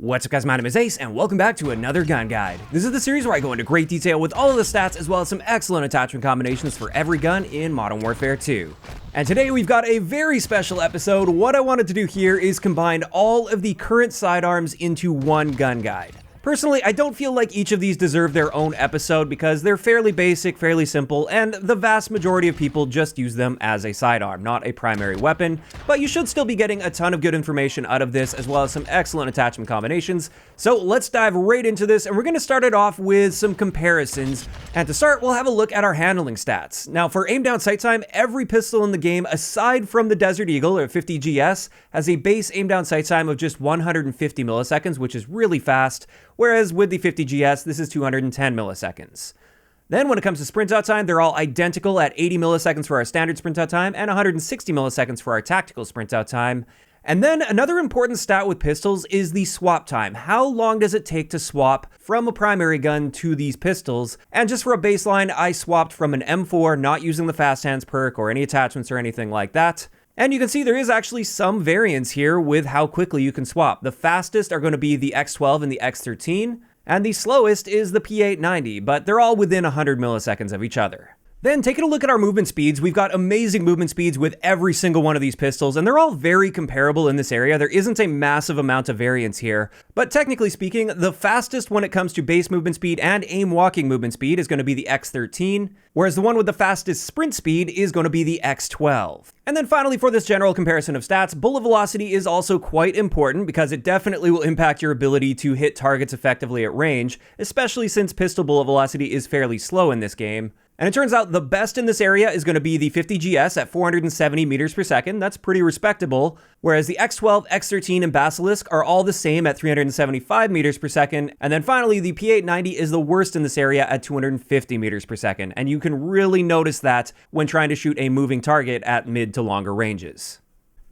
What's up guys, my name is Ace, and welcome back to another gun guide. This is the series where I go into great detail with all of the stats as well as some excellent attachment combinations for every gun in Modern Warfare 2. And today we've got a very special episode. What I wanted to do here is combine all of the current sidearms into one gun guide. Personally, I don't feel like each of these deserve their own episode because they're fairly basic, fairly simple, and the vast majority of people just use them as a sidearm, not a primary weapon. But you should still be getting a ton of good information out of this, as well as some excellent attachment combinations. So let's dive right into this, and we're going to start it off with some comparisons. And to start, we'll have a look at our handling stats. Now, for aim down sight time, every pistol in the game, aside from the Desert Eagle or 50 GS, has a base aim down sight time of just 150 milliseconds, which is really fast. Whereas with the 50 GS, this is 210 milliseconds. Then when it comes to sprint out time, they're all identical at 80 milliseconds for our standard sprint out time and 160 milliseconds for our tactical sprint out time. And then another important stat with pistols is the swap time. How long does it take to swap from a primary gun to these pistols? And just for a baseline, I swapped from an M4, not using the fast hands perk or any attachments or anything like that. And you can see there is actually some variance here with how quickly you can swap. The fastest are going to be the X12 and the X13, and the slowest is the P890, but they're all within 100 milliseconds of each other. Then taking a look at our movement speeds, we've got amazing movement speeds with every single one of these pistols, and they're all very comparable in this area. There isn't a massive amount of variance here, but technically speaking, the fastest when it comes to base movement speed and aim walking movement speed is going to be the X13, whereas the one with the fastest sprint speed is going to be the X12. And then finally, for this general comparison of stats, bullet velocity is also quite important because it definitely will impact your ability to hit targets effectively at range, especially since pistol bullet velocity is fairly slow in this game. And it turns out the best in this area is going to be the 50 GS at 470 meters per second. That's pretty respectable. Whereas the X12, X13, and Basilisk are all the same at 375 meters per second. And then finally, the P890 is the worst in this area at 250 meters per second. And you can really notice that when trying to shoot a moving target at mid to longer ranges.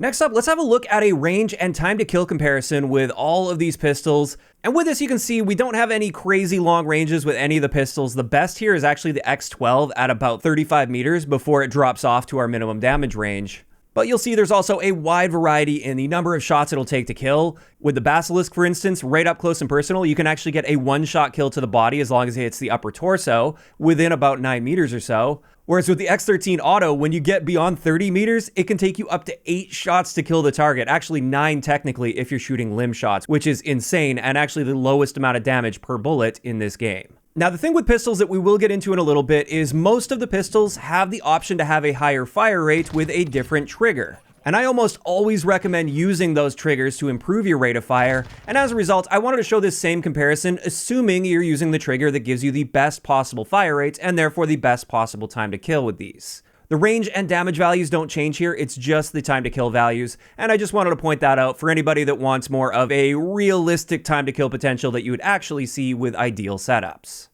Next up, let's have a look at a range and time to kill comparison with all of these pistols. And with this, you can see we don't have any crazy long ranges with any of the pistols. The best here is actually the X12 at about 35 meters before it drops off to our minimum damage range. But you'll see there's also a wide variety in the number of shots it'll take to kill. With the Basilisk, for instance, right up close and personal, you can actually get a one-shot kill to the body as long as it hits the upper torso within about 9 meters or so. Whereas with the X13 Auto, when you get beyond 30 meters, it can take you up to 8 shots to kill the target. Actually 9 technically if you're shooting limb shots, which is insane and actually the lowest amount of damage per bullet in this game. Now, the thing with pistols that we will get into in a little bit is most of the pistols have the option to have a higher fire rate with a different trigger. And I almost always recommend using those triggers to improve your rate of fire. And as a result, I wanted to show this same comparison, assuming you're using the trigger that gives you the best possible fire rate and therefore the best possible time to kill with these. The range and damage values don't change here, it's just the time to kill values, and I just wanted to point that out for anybody that wants more of a realistic time to kill potential that you would actually see with ideal setups.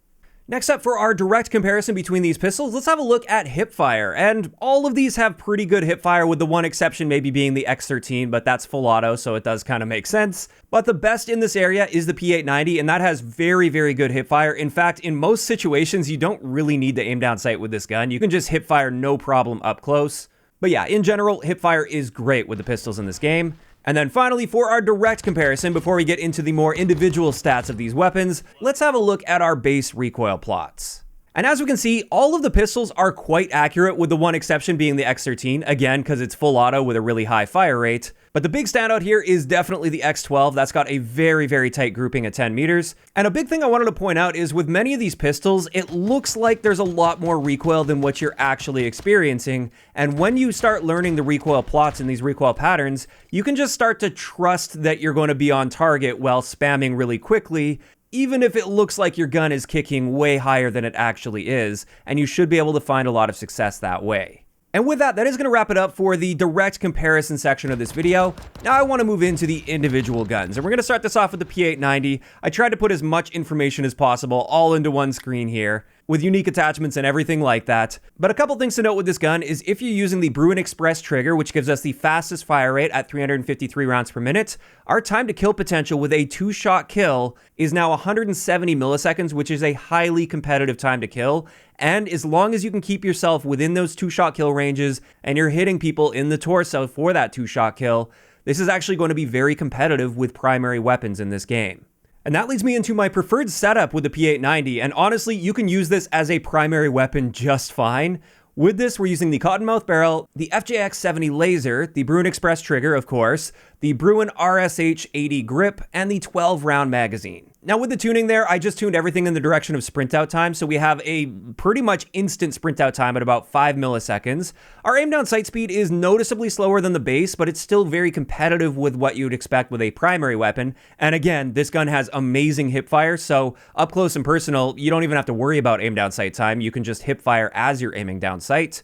Next up, for our direct comparison between these pistols, let's have a look at hipfire, and all of these have pretty good hipfire, with the one exception maybe being the X13, but that's full auto, so it does kind of make sense. But the best in this area is the P890, and that has very, very good hipfire. In fact, in most situations, you don't really need to aim down sight with this gun. You can just hipfire no problem up close. But yeah, in general, hipfire is great with the pistols in this game. And then finally, for our direct comparison, before we get into the more individual stats of these weapons, let's have a look at our base recoil plots. And as we can see, all of the pistols are quite accurate, with the one exception being the X13, again, because it's full auto with a really high fire rate. But the big standout here is definitely the X12. That's got a very, very tight grouping at 10 meters. And a big thing I wanted to point out is with many of these pistols, it looks like there's a lot more recoil than what you're actually experiencing. And when you start learning the recoil plots and these recoil patterns, you can just start to trust that you're going to be on target while spamming really quickly, even if it looks like your gun is kicking way higher than it actually is, and you should be able to find a lot of success that way. And with that is going to wrap it up for the direct comparison section of this video. Now I want to move into the individual guns, and we're going to start this off with the P890. I tried to put as much information as possible all into one screen here, with unique attachments and everything like that. But a couple things to note with this gun is if you're using the Bruin Express trigger, which gives us the fastest fire rate at 353 rounds per minute, our time to kill potential with a 2-shot kill is now 170 milliseconds, which is a highly competitive time to kill. And as long as you can keep yourself within those 2-shot kill ranges and you're hitting people in the torso for that 2-shot kill, this is actually going to be very competitive with primary weapons in this game. And that leads me into my preferred setup with the P890, and honestly, you can use this as a primary weapon just fine. With this, we're using the Cottonmouth barrel, the FJX70 laser, the Bruin Express trigger, of course, the Bruin RSH80 grip, and the 12-round magazine. Now with the tuning there, I just tuned everything in the direction of sprint out time, so we have a pretty much instant sprint out time at about 5 milliseconds. Our aim down sight speed is noticeably slower than the base, but it's still very competitive with what you'd expect with a primary weapon. And again, this gun has amazing hip fire, so up close and personal, you don't even have to worry about aim down sight time. You can just hip fire as you're aiming down sight.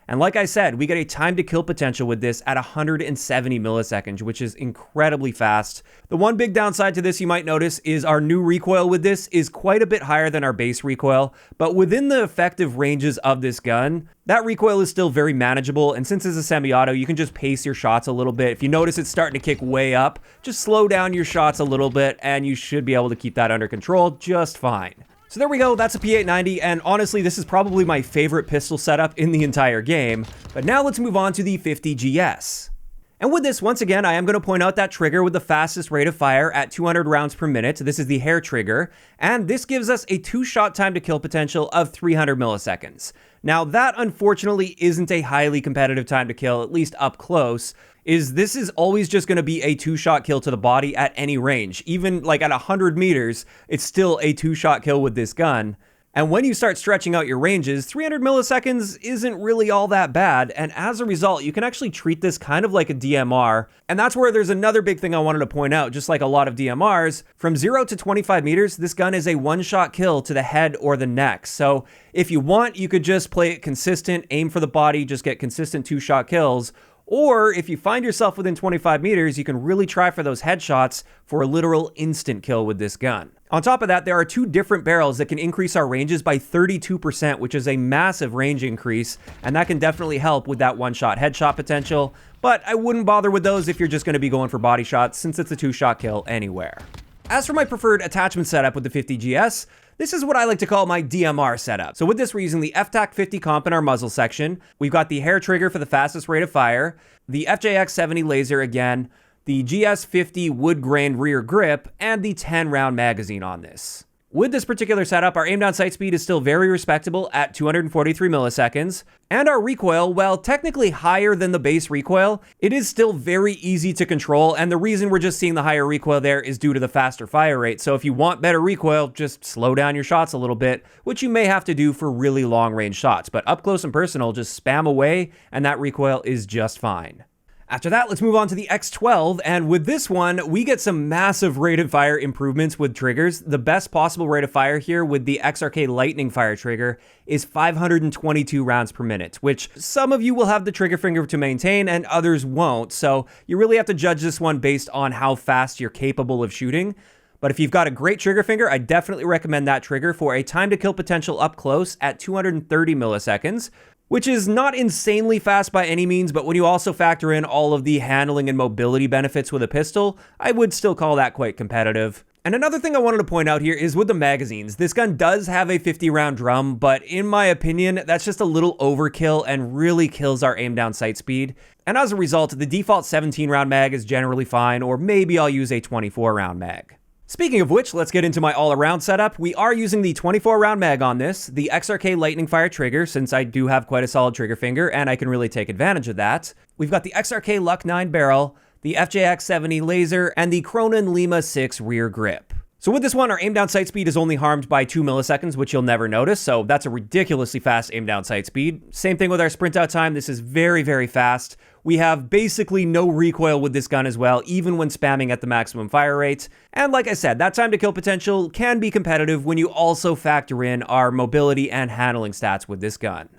And like I said, we get a time to kill potential with this at 170 milliseconds, which is incredibly fast. The one big downside to this you might notice is our new recoil with this is quite a bit higher than our base recoil, but within the effective ranges of this gun, that recoil is still very manageable, and since it's a semi-auto, you can just pace your shots a little bit. If you notice it's starting to kick way up, just slow down your shots a little bit, and you should be able to keep that under control just fine. So there we go, that's a P890, and honestly, this is probably my favorite pistol setup in the entire game. But now let's move on to the 50 GS. And with this, once again, I am going to point out that trigger with the fastest rate of fire at 200 rounds per minute. This is the hair trigger, and this gives us a 2-shot time to kill potential of 300 milliseconds. Now that, unfortunately, isn't a highly competitive time to kill, at least up close. This is always just going to be a 2-shot kill to the body at any range. Even like at 100 meters, it's still a 2-shot kill with this gun. And when you start stretching out your ranges, 300 milliseconds isn't really all that bad, and as a result, you can actually treat this kind of like a DMR, and that's where there's another big thing I wanted to point out. Just like a lot of DMRs, from 0 to 25 meters, this gun is a 1-shot kill to the head or the neck. So if you want, you could just play it consistent, aim for the body, just get consistent 2-shot kills. Or if you find yourself within 25 meters, you can really try for those headshots for a literal instant kill with this gun. On top of that, there are 2 different barrels that can increase our ranges by 32%, which is a massive range increase, and that can definitely help with that 1-shot headshot potential, but I wouldn't bother with those if you're just going to be going for body shots, since it's a 2-shot kill anywhere. As for my preferred attachment setup with the 50 GS, this is what I like to call my DMR setup. So with this, we're using the FTAC 50 comp in our muzzle section. We've got the hair trigger for the fastest rate of fire, the FJX70 laser again, the GS 50 wood grain rear grip, and the 10-round magazine on this. With this particular setup, our aim down sight speed is still very respectable at 243 milliseconds, and our recoil, while technically higher than the base recoil, it is still very easy to control, and the reason we're just seeing the higher recoil there is due to the faster fire rate. So if you want better recoil, just slow down your shots a little bit, which you may have to do for really long range shots, but up close and personal, just spam away, and that recoil is just fine. After that, let's move on to the X12, and with this one, we get some massive rate of fire improvements with triggers. The best possible rate of fire here with the XRK Lightning Fire trigger is 522 rounds per minute, which some of you will have the trigger finger to maintain and others won't, so you really have to judge this one based on how fast you're capable of shooting. But if you've got a great trigger finger, I definitely recommend that trigger for a time to kill potential up close at 230 milliseconds, which is not insanely fast by any means, but when you also factor in all of the handling and mobility benefits with a pistol, I would still call that quite competitive. And another thing I wanted to point out here is with the magazines. This gun does have a 50-round drum, but in my opinion, that's just a little overkill and really kills our aim down sight speed. And as a result, the default 17-round mag is generally fine, or maybe I'll use a 24-round mag. Speaking of which, let's get into my all-around setup. We are using the 24-round mag on this, the XRK Lightning Fire trigger, since I do have quite a solid trigger finger, and I can really take advantage of that. We've got the XRK Luck 9 barrel, the FJX70 laser, and the Cronin Lima 6 rear grip. So with this one, our aim down sight speed is only harmed by 2 milliseconds, which you'll never notice, so that's a ridiculously fast aim down sight speed. Same thing with our sprint out time. This is very, very fast. We have basically no recoil with this gun as well, even when spamming at the maximum fire rate. And like I said, that time to kill potential can be competitive when you also factor in our mobility and handling stats with this gun.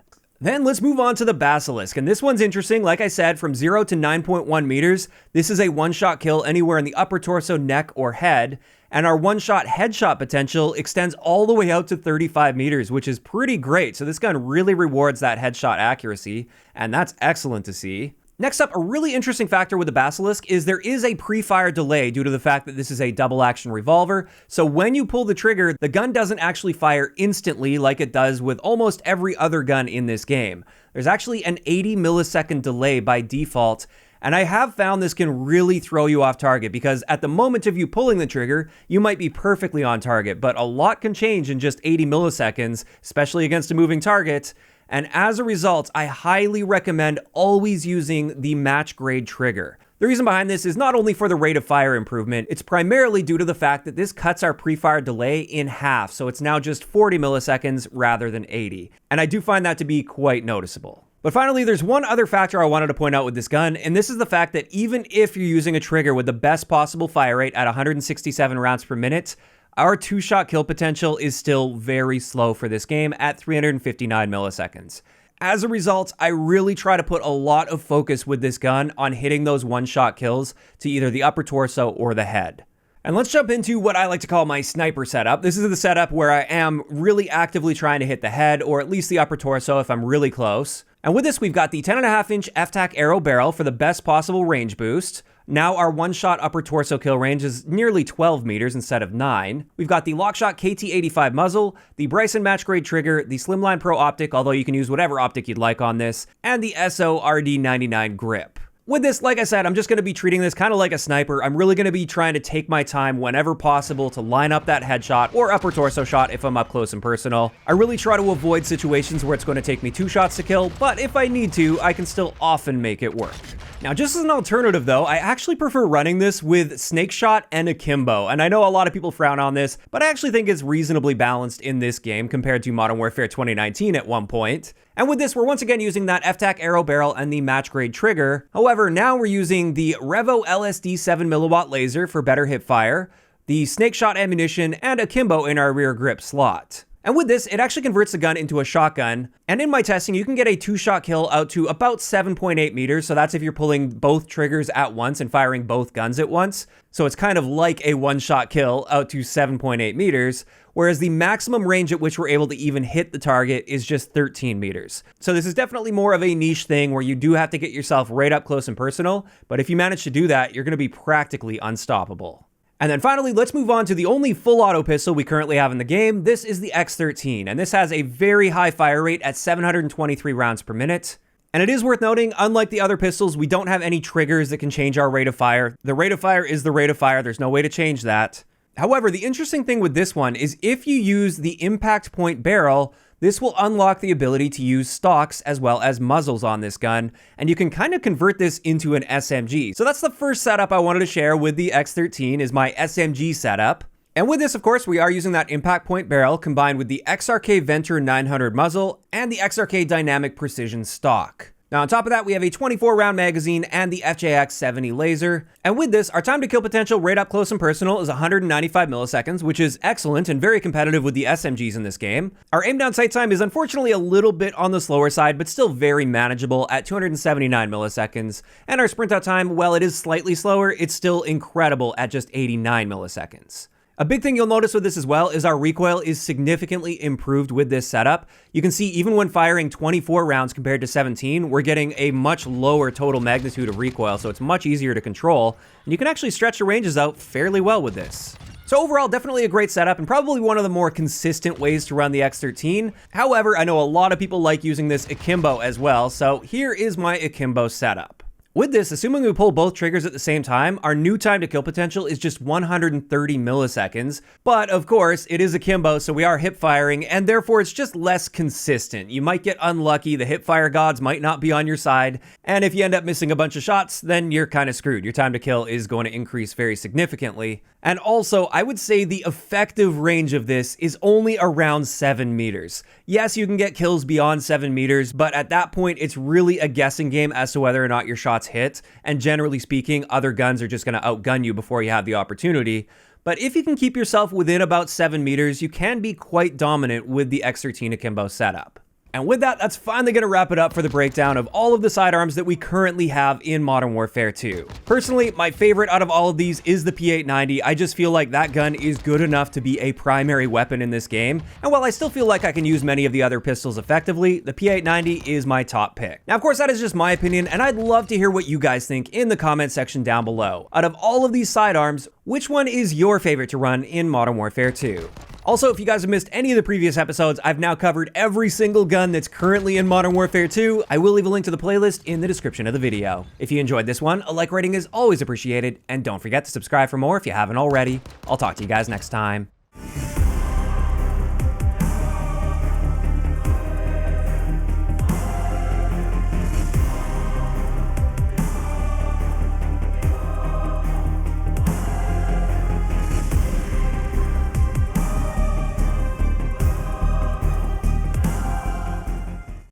Then let's move on to the Basilisk, and this one's interesting. Like I said, from 0 to 9.1 meters, this is a 1-shot kill anywhere in the upper torso, neck, or head, and our 1-shot headshot potential extends all the way out to 35 meters, which is pretty great. So this gun really rewards that headshot accuracy, and that's excellent to see. Next up, a really interesting factor with the Basilisk is there is a pre-fire delay due to the fact that this is a double-action revolver. So when you pull the trigger, the gun doesn't actually fire instantly like it does with almost every other gun in this game. There's actually an 80 millisecond delay by default, And I have found this can really throw you off target because at the moment of you pulling the trigger, you might be perfectly on target, but a lot can change in just 80 milliseconds, especially against a moving target. And as a result, I highly recommend always using the match grade trigger. The reason behind this is not only for the rate of fire improvement, it's primarily due to the fact that this cuts our pre-fire delay in half, so it's now just 40 milliseconds rather than 80. And I do find that to be quite noticeable. But finally, there's one other factor I wanted to point out with this gun, and this is the fact that even if you're using a trigger with the best possible fire rate at 167 rounds per minute, our 2-shot kill potential is still very slow for this game at 359 milliseconds. As a result, I really try to put a lot of focus with this gun on hitting those 1-shot kills to either the upper torso or the head. And let's jump into what I like to call my sniper setup. This is the setup where I am really actively trying to hit the head or at least the upper torso if I'm really close. And with this, we've got the 10.5-inch F-Tac arrow barrel for the best possible range boost. Now our 1-shot upper torso kill range is nearly 12 meters instead of 9. We've got the Lockshot KT85 muzzle, the Bryson match grade trigger, the Slimline Pro optic, although you can use whatever optic you'd like on this, and the SO RD99 grip. With this, like I said, I'm just going to be treating this kind of like a sniper. I'm really going to be trying to take my time whenever possible to line up that headshot or upper torso shot if I'm up close and personal. I really try to avoid situations where it's going to take me 2 shots to kill, but if I need to, I can still often make it work. Now, just as an alternative though, I actually prefer running this with Snakeshot and Akimbo, and I know a lot of people frown on this, but I actually think it's reasonably balanced in this game compared to Modern Warfare 2019 at one point. And with this, we're once again using that F-Tac arrow barrel and the match grade trigger. However, now we're using the Revo LSD 7mm laser for better hip fire, the Snakeshot ammunition, and Akimbo in our rear grip slot. And with this, it actually converts the gun into a shotgun. And in my testing, you can get a 2-shot kill out to about 7.8 meters. So that's if you're pulling both triggers at once and firing both guns at once. So it's kind of like a 1-shot kill out to 7.8 meters. Whereas the maximum range at which we're able to even hit the target is just 13 meters. So this is definitely more of a niche thing where you do have to get yourself right up close and personal. But if you manage to do that, you're going to be practically unstoppable. And then finally, let's move on to the only full auto pistol we currently have in the game. This is the X13, and this has a very high fire rate at 723 rounds per minute. And it is worth noting, unlike the other pistols, we don't have any triggers that can change our rate of fire. The rate of fire is the rate of fire. There's no way to change that. However, the interesting thing with this one is if you use the impact point barrel, this will unlock the ability to use stocks as well as muzzles on this gun, and you can kind of convert this into an SMG. So that's the first setup I wanted to share with the X13 is my SMG setup. And with this, of course, we are using that impact point barrel combined with the XRK Venture 900 muzzle and the XRK Dynamic Precision stock. Now on top of that, we have a 24-round magazine and the FJX 70 laser. And with this, our time to kill potential right up close and personal is 195 milliseconds, which is excellent and very competitive with the SMGs in this game. Our aim down sight time is unfortunately a little bit on the slower side, but still very manageable at 279 milliseconds. And our sprint out time, while it is slightly slower, it's still incredible at just 89 milliseconds. A big thing you'll notice with this as well is our recoil is significantly improved with this setup. You can see even when firing 24 rounds compared to 17, we're getting a much lower total magnitude of recoil, so it's much easier to control, and you can actually stretch the ranges out fairly well with this. So overall, definitely a great setup and probably one of the more consistent ways to run the X13. However, I know a lot of people like using this Akimbo as well, so here is my Akimbo setup. With this, assuming we pull both triggers at the same time, our new time to kill potential is just 130 milliseconds. But of course, it is Akimbo, so we are hip firing, and therefore it's just less consistent. You might get unlucky, the hip fire gods might not be on your side, and if you end up missing a bunch of shots, then you're kind of screwed. Your time to kill is going to increase very significantly. And also, I would say the effective range of this is only around 7 meters. Yes, you can get kills beyond 7 meters, but at that point, it's really a guessing game as to whether or not your shots hit, and generally speaking, other guns are just going to outgun you before you have the opportunity. But if you can keep yourself within about 7 meters, you can be quite dominant with the X13 Akimbo setup. And with that, that's finally going to wrap it up for the breakdown of all of the sidearms that we currently have in Modern Warfare 2. Personally, my favorite out of all of these is the P890. I just feel like that gun is good enough to be a primary weapon in this game. And while I still feel like I can use many of the other pistols effectively, the P890 is my top pick. Now, of course, that is just my opinion, and I'd love to hear what you guys think in the comment section down below. Out of all of these sidearms, which one is your favorite to run in Modern Warfare 2? Also, if you guys have missed any of the previous episodes, I've now covered every single gun that's currently in Modern Warfare 2. I will leave a link to the playlist in the description of the video. If you enjoyed this one, a like rating is always appreciated, and don't forget to subscribe for more if you haven't already. I'll talk to you guys next time.